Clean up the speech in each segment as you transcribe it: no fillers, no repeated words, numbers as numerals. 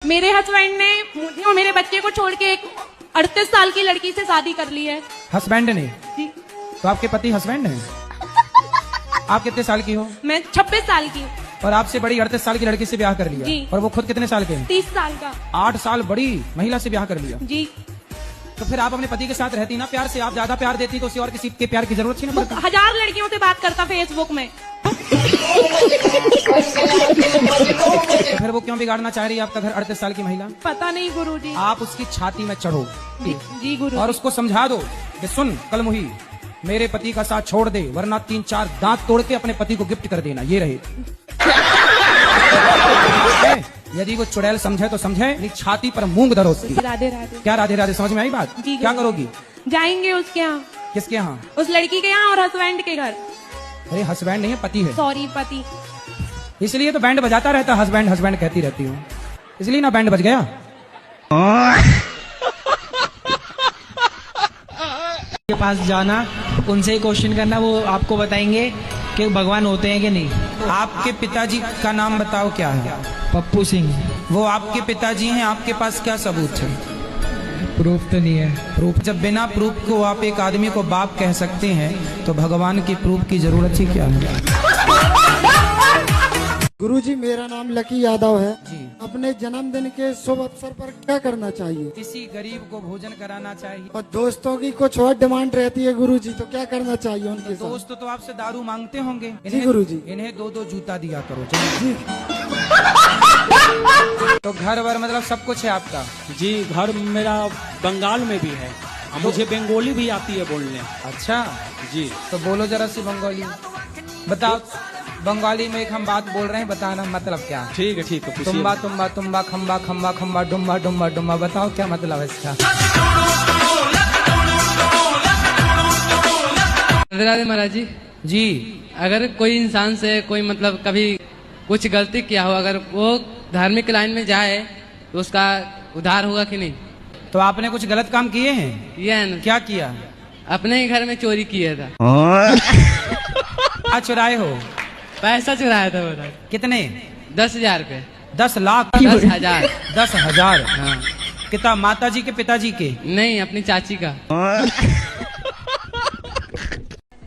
मेरे हस्बैंड ने मुझे और मेरे बच्चे को छोड़ के एक 38 साल की लड़की से शादी कर ली है। हस्बैंड ने? जी। तो आपके पति हस्बैंड हैं? आप कितने साल की हो? मैं 26 साल की। और आपसे बड़ी 38 साल की लड़की से ब्याह कर लिया? जी। और वो खुद कितने साल के हैं? 30 साल का। 8 साल बड़ी महिला से ब्याह कर लिया? जी। तो फिर आप अपने पति के साथ रहती ना प्यार से, आप ज्यादा प्यार देती तो उसे और किसी के प्यार की जरूरत थी ना? 1000 लड़कियों से बात करता फेसबुक में। फिर वो क्यों बिगाड़ना चाह रही है आपका घर 38 साल की महिला? पता नहीं गुरुजी। आप उसकी छाती में चढ़ो जी गुरु। और उसको समझा दो कि सुन कलमुही, मेरे पति का साथ छोड़ दे वरना 3-4 दांत तोड़ के अपने पति को गिफ्ट कर देना, ये रहे। यदि वो चुड़ैल समझे तो समझे, नहीं छाती पर मूंग धरो उसकी। राधे राधे। क्या राधे राधे, समझ में आई बात? जी क्या करोगी? जाएंगे उसके यहाँ। किसके यहाँ? उस लड़की के यहाँ और हस्बैंड के घर। अरे हस्बैंड नहीं है, पति है। सॉरी पति। इसलिए तो बैंड बजाता रहता, हस्बैंड हस्बैंड कहती रहती हूँ, इसलिए ना बैंड बज गया। के पास जाना, उनसे ही क्वेश्चन करना, वो आपको बताएंगे कि भगवान होते हैं कि नहीं। आपके पिताजी का नाम बताओ, क्या है? पप्पू सिंह। वो आपके पिताजी हैं, आपके पास क्या सबूत है? प्रूफ तो नहीं है। प्रूफ? जब बिना प्रूफ को आप एक आदमी को बाप कह सकते हैं तो भगवान की प्रूफ की जरूरत ही क्या है? गुरुजी मेरा नाम लकी यादव है जी। अपने जन्मदिन के शुभ अवसर पर क्या करना चाहिए? किसी गरीब को भोजन कराना चाहिए। और दोस्तों की कुछ और डिमांड रहती है गुरुजी, तो क्या करना चाहिए उनके साथ? दोस्त तो आपसे दारू मांगते होंगे। जी गुरुजी। इन्हें 2-2 जूता दिया करो। जी। तो घर वर मतलब सब कुछ है आपका? जी, घर मेरा बंगाल में भी है, मुझे बंगाली भी आती है बोलने। अच्छा जी। तो बोलो जरा सी बंगाली, बताओ। बंगाली में एक हम बात बोल रहे हैं, बताना मतलब क्या है? ठीक है, ठीक है। तुम्बा तुम्बा तुम्बा खम्बा खम्बा खम्बा डुम्बा डुम्बा डुम्बा, बताओ क्या मतलब है इसका? राधे महाराज जी। जी। अगर कोई इंसान से कोई मतलब कभी कुछ गलती किया हो, अगर वो धार्मिक लाइन में जाए तो उसका उद्धार होगा कि नहीं? तो आपने कुछ गलत काम किए हैं? ये है ना। क्या किया? अपने ही घर में चोरी किया था। क्या चुराए हो? पैसा चुराया था महाराज। कितने? 10,000 रुपए। 10 लाख? 10,000। 10,000? हाँ। कितना, माता जी के पिताजी के? नहीं, अपनी चाची का।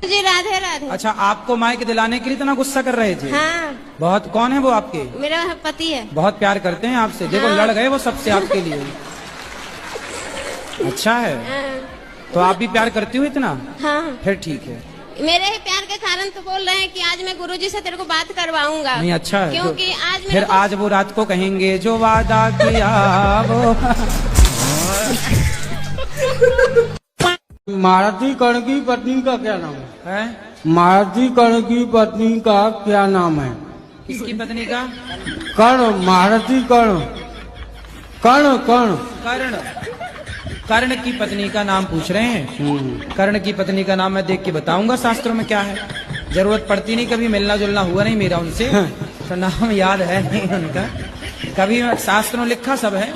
जी राधे राधे। अच्छा, आपको माइक दिलाने के लिए इतना गुस्सा कर रहे थे? हाँ। बहुत। कौन है वो आपके? मेरा पति है। बहुत प्यार करते हैं आपसे। देखो हाँ। लड़ गए वो सबसे आपके लिए। अच्छा है। हाँ। तो आप भी प्यार करती हो इतना? हाँ। फिर ठीक है। मेरे ही प्यार के कारण तो बोल रहे हैं कि आज मैं गुरुजी से तेरे को बात करवाऊंगा। नहीं अच्छा है। क्योंकि आज फिर आज वो रात को कहेंगे जो वादा किया वो। मारुति कर्ण की पत्नी का क्या नाम है? मारुति कर्ण की पत्नी का क्या नाम है? किसकी पत्नी का? कर्ण, मारुति कर्ण, कर्ण कर्ण कर्ण। कर्ण की पत्नी का नाम पूछ रहे हैं? कर्ण की पत्नी का नाम मैं देख के बताऊंगा शास्त्रों में क्या है। जरूरत पड़ती नहीं, कभी मिलना जुलना हुआ नहीं मेरा उनसे, तो नाम याद है नहीं उनका। कभी शास्त्रों लिखा सब है,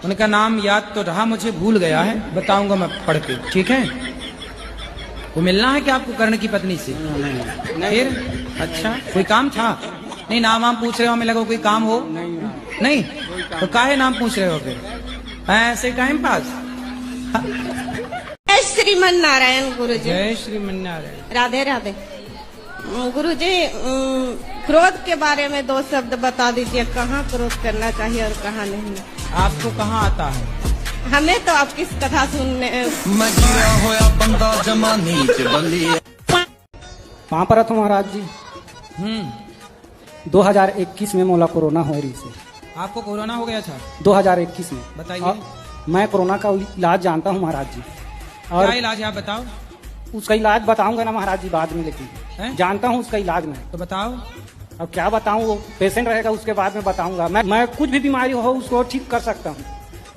उनका नाम याद तो रहा, मुझे भूल गया है, बताऊंगा मैं पढ़ के। ठीक है? वो मिलना है क्या आपको कर्ण की पत्नी से? फिर अच्छा, कोई काम था? नहीं, नाम वाम पूछ रहे हो, हमें लगा कोई काम हो। नहीं तो काहे नाम पूछ रहे हो फिर? ऐसे टाइम पास? जय श्रीमन नारायण गुरुजी। जय श्रीमन नारायण। राधे राधे। गुरुजी, क्रोध के बारे में 2 शब्द बता दीजिए, कहाँ क्रोध करना चाहिए और कहाँ नहीं? आपको कहाँ आता है? हमें तो आपकी कथा सुनने। कहाँ पर था महाराज जी? 2021 में मोला कोरोना हो रही से। आपको कोरोना हो गया था? 2021 में। बताइए। मैं कोरोना का इलाज जानता हूँ महाराज जी। और क्या इलाज है आप बताओ? उसका इलाज बताऊंगा ना महाराज जी बाद में, लेकिन जानता हूँ उसका इलाज में। तो बताओ। अब क्या बताऊँ, वो पेशेंट रहेगा उसके बाद में बताऊंगा। मैं कुछ भी बीमारी हो उसको ठीक कर सकता हूँ।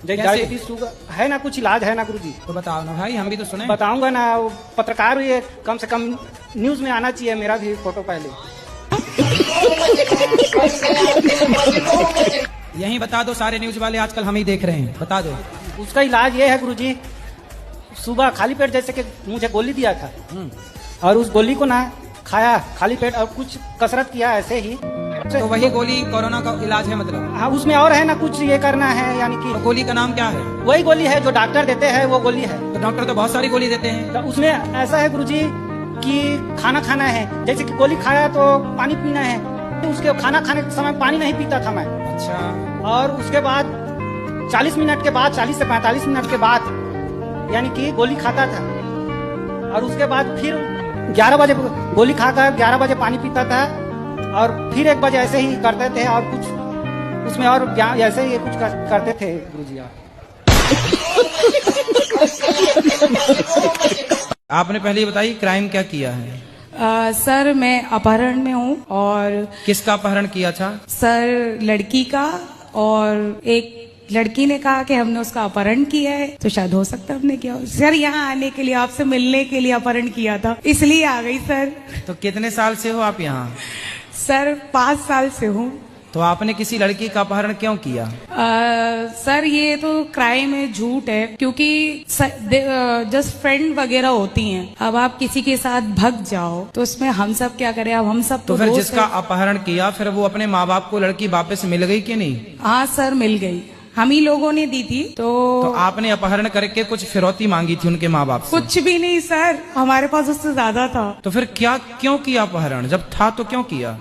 जैसे डायबिटीज, शुगर है ना, कुछ इलाज है ना गुरुजी? तो बताओ ना भाई, हम भी तो सुने। बताऊंगा ना, पत्रकार भी कम से कम न्यूज में आना चाहिए, मेरा भी फोटो पहले। यही बता दो, सारे न्यूज वाले आजकल हम ही देख रहे हैं, बता दो। उसका इलाज ये है गुरुजी, सुबह खाली पेट जैसे कि मुझे गोली दिया था, और उस गोली को ना खाया खाली पेट, और कुछ कसरत किया ऐसे ही, तो वही गोली कोरोना का इलाज है मतलब? हाँ, उसमें और है ना कुछ ये करना है, यानी कि तो गोली का नाम क्या है? वही गोली है जो डॉक्टर देते हैं, वो गोली है। तो डॉक्टर तो बहुत सारी गोली देते हैं। तो उसमें ऐसा है गुरुजी कि खाना खाना है, जैसे कि गोली खाया तो पानी पीना है, तो उसके खाना खाने के समय पानी नहीं पीता था मैं। अच्छा। और उसके बाद 40 मिनट के बाद, 40 से 45 मिनट के बाद यानी कि गोली खाता था, और उसके बाद फिर 11 बजे गोली खाकर 11 बजे पानी पीता था, और फिर 1 बजे ऐसे ही करते थे, और कुछ उसमें और ऐसे ही कुछ करते थे गुरुजी आप। आपने पहले ये बताइए क्राइम क्या किया है? सर मैं अपहरण में हूँ। और किसका अपहरण किया था? सर लड़की का, और एक लड़की ने कहा कि हमने उसका अपहरण किया है, तो शायद हो सकता है हमने किया हो। सर यहाँ आने के लिए, आपसे मिलने के लिए अपहरण किया था, इसलिए आ गई सर। तो कितने साल से हो आप यहाँ? सर 5 साल से हूँ। तो आपने किसी लड़की का अपहरण क्यों किया? सर ये तो क्राइम है, झूठ है, क्योंकि जस्ट फ्रेंड वगैरह होती हैं। अब आप किसी के साथ भग जाओ तो उसमें हम सब क्या करें? अब हम सब तो फिर जिसका अपहरण किया, फिर वो अपने माँ बाप को लड़की वापस मिल गई कि नहीं? हाँ सर मिल गई, हम ही लोगों ने दी थी। तो आपने अपहरण करके कुछ फिरौती मांगी थी उनके माँ बाप से? कुछ भी नहीं सर, हमारे पास उससे ज्यादा था। तो फिर क्यों किया अपहरण? जब था तो क्यों किया?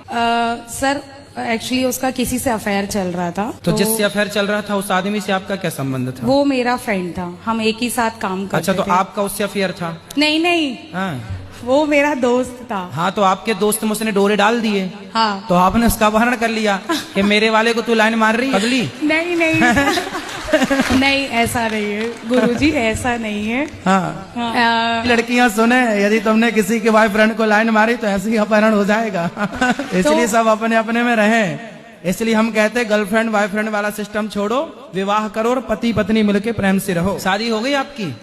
सर एक्चुअली उसका किसी से अफेयर चल रहा था। तो जिससे अफेयर चल रहा था उस आदमी से आपका क्या संबंध था? वो मेरा फ्रेंड था, हम एक ही साथ काम करते थे। अच्छा, तो आपका उससे अफेयर था? नहीं। हाँ। वो मेरा दोस्त था। हाँ, तो आपके दोस्त में उसने डोरे डाल दिए। हाँ। तो आपने उसका अपहरण कर लिया कि मेरे वाले को तू लाइन मार रही अगली? नहीं नहीं ऐसा नहीं है गुरुजी, ऐसा नहीं है। हाँ। लड़कियां सुने, यदि तुमने किसी के बॉयफ्रेंड को लाइन मारी तो ऐसे ही अपहरण हो जाएगा। इसलिए सब अपने अपने में रहें। इसलिए हम कहते हैं गर्लफ्रेंड बॉयफ्रेंड वाला सिस्टम छोड़ो, विवाह करो और पति पत्नी मिलके प्रेम से रहो। शादी हो गई आपकी?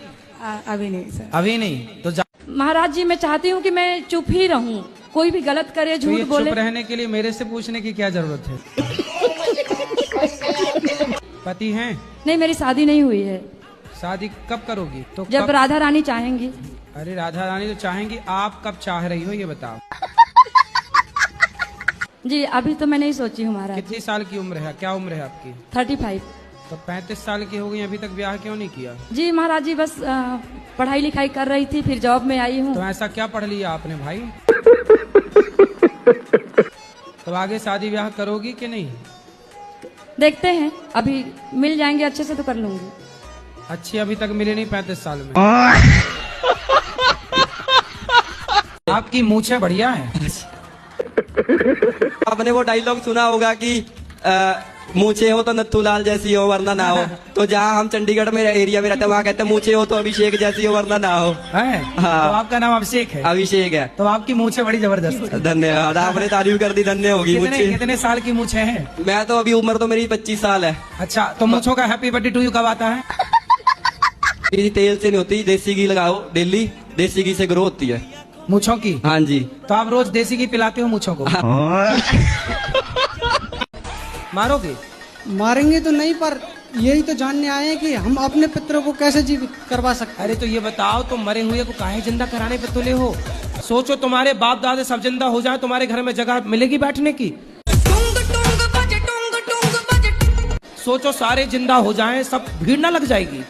अभी नहीं सर। अभी नहीं? तो महाराज जी मैं चाहती हूँ कि मैं चुप ही रहूं, कोई भी गलत करे, झूठ तो बोले। चुप रहने के लिए मेरे से पूछने की क्या जरूरत है? पति हैं? नहीं, मेरी शादी नहीं हुई है। शादी कब करोगी? तो जब राधा रानी चाहेंगी। अरे राधा रानी तो चाहेंगी, आप कब चाह रही हो ये बताओ? जी अभी तो मैं नहीं सोची हूँ महाराज। कितनी साल की उम्र है? क्या उम्र है आपकी? 35। तो 35 साल की हो गई, अभी तक ब्याह क्यों नहीं किया? जी महाराज जी बस पढ़ाई लिखाई कर रही थी, फिर जॉब में आई हूँ। तो ऐसा क्या पढ़ लिया आपने भाई? तो आगे शादी ब्याह करोगी कि नहीं? देखते हैं, अभी मिल जाएंगे अच्छे से तो कर लूंगी। अच्छी अभी तक मिली नहीं 35 साल में? आपकी मूछें बढ़िया है। आपने वो डायलॉग सुना होगा कि मूछे हो तो नत्थूलाल जैसी हो वरना ना हो। तो जहाँ हम चंडीगढ़ में एरिया में रहते हैं वहाँ कहते हैं मूछे हो तो अभिषेक जैसी हो वरना ना हो। है? हाँ। तो आपका नाम अभिषेक है? अभिषेक है। तो आपकी मूछें बड़ी जबरदस्त है। धन्यवाद, आपने तारीफ कर दी, धन्य होगी। कितने साल की मूछें हैं? मैं तो अभी उम्र तो मेरी 25 साल है। अच्छा, तो मूछों का हैप्पी बर्थडे टू यू कब आता है? मेरी तेल से नहीं होती, देसी घी लगाओ डेली, देसी घी से ग्रो होती है मूछों की। हाँ जी। तो आप रोज देसी घी पिलाते हो मूछों को? मारोगे? मारेंगे तो नहीं, पर यही तो जानने आए हैं कि हम अपने पितरों को कैसे जीवित करवा सकते हैं। अरे तो ये बताओ, तुम मरे हुए को काहे जिंदा कराने पे तुले हो? सोचो तुम्हारे बाप दादे सब जिंदा हो जाए, तुम्हारे घर में जगह मिलेगी बैठने की? सोचो सारे जिंदा हो जाएं, सब भीड़ ना लग जाएगी?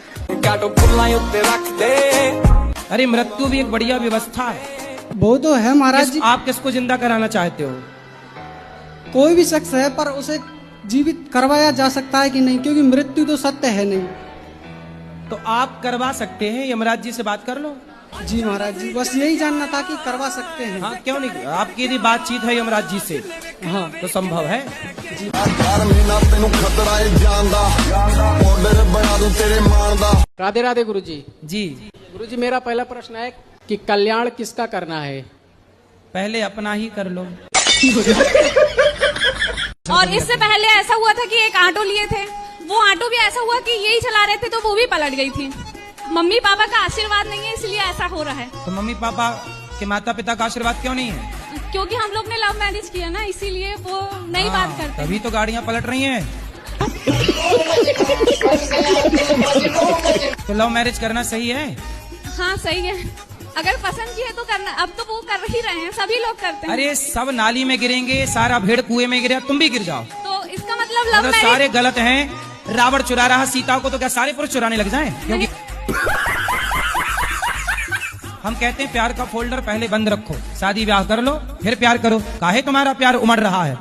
अरे मृत्यु भी एक बढ़िया व्यवस्था है। वो तो है महाराज जी। आप किसको जिंदा कराना चाहते हो? कोई भी शख्स है, पर उसे जीवित करवाया जा सकता है कि नहीं, क्योंकि मृत्यु तो सत्य है नहीं। तो आप करवा सकते हैं, यमराज जी से बात कर लो। जी महाराज जी, बस यही जानना था कि करवा सकते हैं। हाँ क्यों नहीं? आपकी यदि बातचीत है यमराज जी से, हाँ तो संभव है। राधे राधे गुरुजी। जी गुरुजी, मेरा पहला प्रश्न है कि कल्याण किसका करना है? पहले अपना ही कर लो। और इससे पहले ऐसा हुआ था कि एक ऑटो लिए थे, वो ऑटो भी ऐसा हुआ कि यही चला रहे थे तो वो भी पलट गई थी। मम्मी पापा का आशीर्वाद नहीं है, इसलिए ऐसा हो रहा है। तो मम्मी पापा के माता पिता का आशीर्वाद क्यों नहीं है? क्योंकि हम लोग ने लव मैरिज किया ना, इसीलिए वो नहीं बात करते। तभी तो गाड़ियाँ पलट रही हैं। तो लव मैरिज करना सही है? हाँ सही है। अगर पसंद की है तो करना, अब तो वो कर ही रहे हैं, सभी लोग करते हैं। अरे सब नाली में गिरेंगे, सारा भेड़ कुएं में गिरे, तुम भी गिर जाओ तो इसका मतलब लव अगर मैरिज सारे गलत हैं। रावण चुरा रहा सीता को, तो क्या सारे पुरुष चुराने लग जाएं? क्योंकि हम कहते हैं प्यार का फोल्डर पहले बंद रखो, शादी ब्याह कर लो फिर प्यार करो। काहे तुम्हारा प्यार उमड़ रहा है?